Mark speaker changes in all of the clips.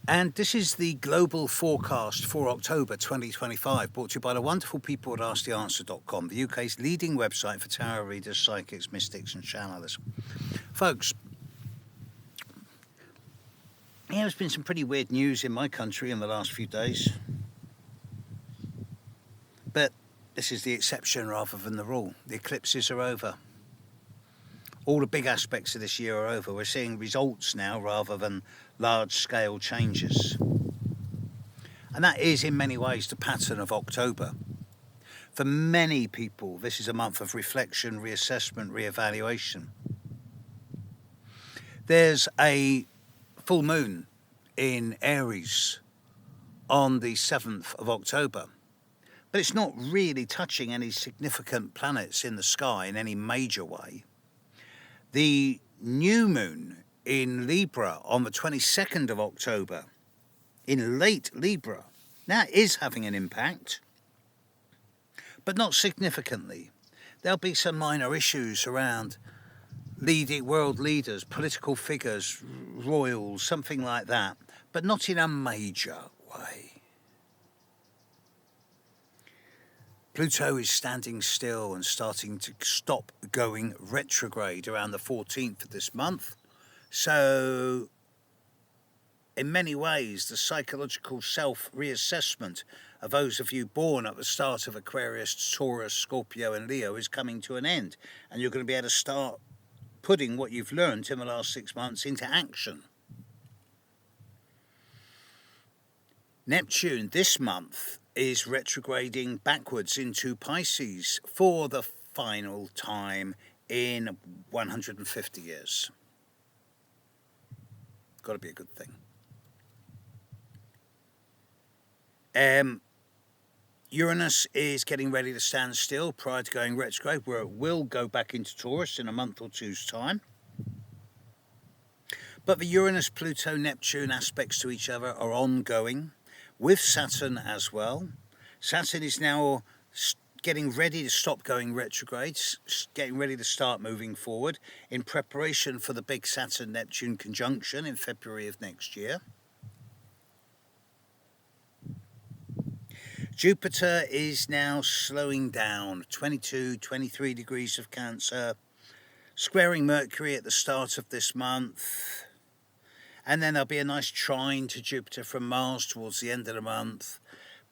Speaker 1: And this is the global forecast for October 2025, brought to you by the wonderful people at AskTheAnswer.com, the UK's leading website for tarot readers, psychics, mystics and channelers. Folks, there's been some pretty weird news in my country in the last few days. But this is the exception rather than the rule. The eclipses are over. All the big aspects of this year are over. We're seeing results now rather than large-scale changes. And that is, in many ways, the pattern of October. For many people, this is a month of reflection, reassessment, reevaluation. There's a full moon in Aries on the 7th of October. But it's not really touching any significant planets in the sky in any major way. The new moon in Libra on the 22nd of October, in late Libra, that is having an impact, but not significantly. There'll be some minor issues around leading world leaders, political figures, royals, something like that, but not in a major way. Pluto is standing still and starting to stop going retrograde around the 14th of this month. So, in many ways, the psychological self-reassessment of those of you born at the start of Aquarius, Taurus, Scorpio and Leo is coming to an end. And you're going to be able to start putting what you've learned in the last 6 months into action. Neptune this month is retrograding backwards into Pisces for the final time in 150 years. Got to be a good thing. Uranus is getting ready to stand still prior to going retrograde, where it will go back into Taurus in a month or two's time. But the Uranus-Pluto-Neptune aspects to each other are ongoing, with Saturn as well. Saturn is now getting ready to stop going retrograde, getting ready to start moving forward in preparation for the big Saturn-Neptune conjunction in February of next year. Jupiter is now slowing down, 22, 23 degrees of Cancer, squaring Mercury at the start of this month. And then there'll be a nice trine to Jupiter from Mars towards the end of the month.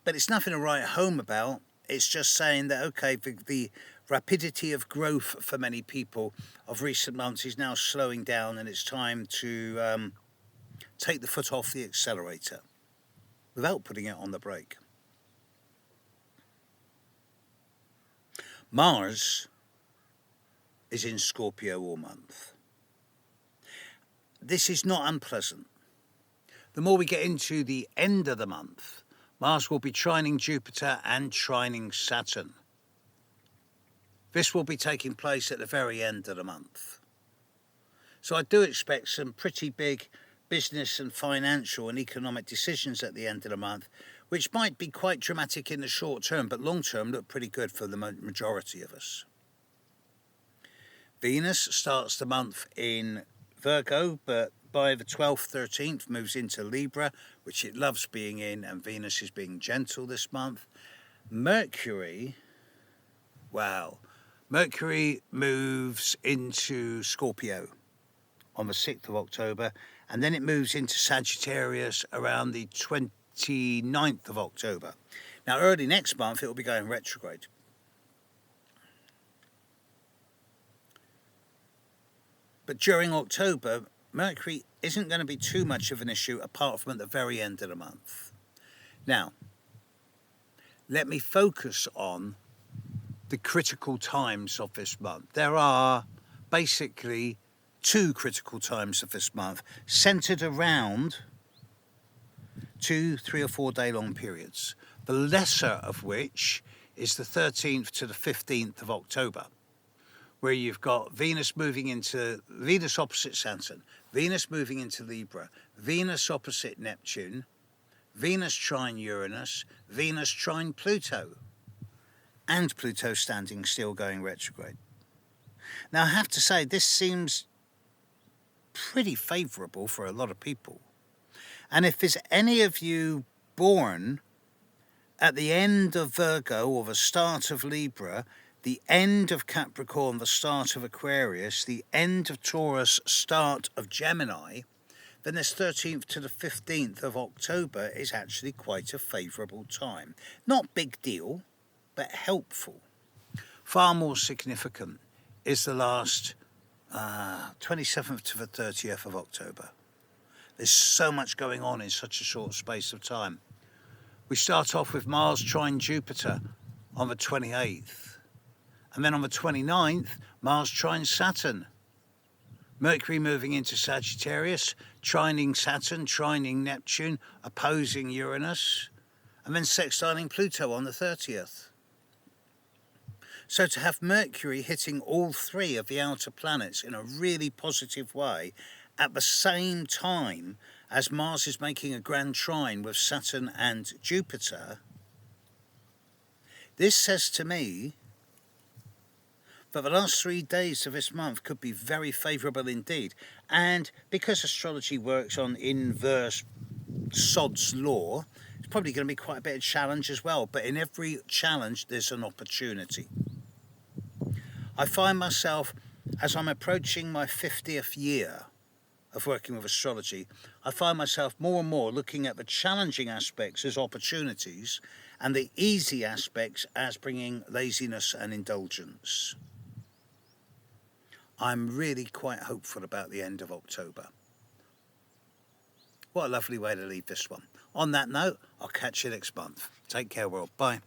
Speaker 1: But it's nothing to write home about. It's just saying that, okay, the rapidity of growth for many people of recent months is now slowing down, and it's time to take the foot off the accelerator without putting it on the brake. Mars is in Scorpio all month. This is not unpleasant. The more we get into the end of the month, Mars will be trining Jupiter and trining Saturn. This will be taking place at the very end of the month. So I do expect some pretty big business and financial and economic decisions at the end of the month, which might be quite dramatic in the short term, but long term look pretty good for the majority of us. Venus starts the month in Virgo, but by the 12th, 13th moves into Libra, which it loves being in, and Venus is being gentle this month. Mercury moves into Scorpio on the 6th of October, and then it moves into Sagittarius around the 29th of October. Now, early next month, it will be going retrograde. But during October, Mercury isn't going to be too much of an issue apart from at the very end of the month. Now, let me focus on the critical times of this month. There are basically two critical times of this month, centered around 2, 3 or 4 day long periods, the lesser of which is the 13th to the 15th of October, where you've got Venus opposite Saturn, Venus moving into Libra, Venus opposite Neptune, Venus trine Uranus, Venus trine Pluto, and Pluto standing still going retrograde. Now, I have to say, this seems pretty favourable for a lot of people. And if there's any of you born at the end of Virgo or the start of Libra, the end of Capricorn, the start of Aquarius, the end of Taurus, start of Gemini, then this 13th to the 15th of October is actually quite a favourable time. Not big deal, but helpful. Far more significant is the last 27th to the 30th of October. There's so much going on in such a short space of time. We start off with Mars trine Jupiter on the 28th. And then on the 29th, Mars trine Saturn. Mercury moving into Sagittarius, trining Saturn, trining Neptune, opposing Uranus, and then sextiling Pluto on the 30th. So to have Mercury hitting all three of the outer planets in a really positive way at the same time as Mars is making a grand trine with Saturn and Jupiter, this says to me that the last 3 days of this month could be very favourable indeed. And because astrology works on inverse Sod's law, it's probably going to be quite a bit of challenge as well. But in every challenge, there's an opportunity. I find myself, as I'm approaching my 50th year of working with astrology, I find myself more and more looking at the challenging aspects as opportunities and the easy aspects as bringing laziness and indulgence. I'm really quite hopeful about the end of October. What a lovely way to leave this one. On that note, I'll catch you next month. Take care, world. Bye.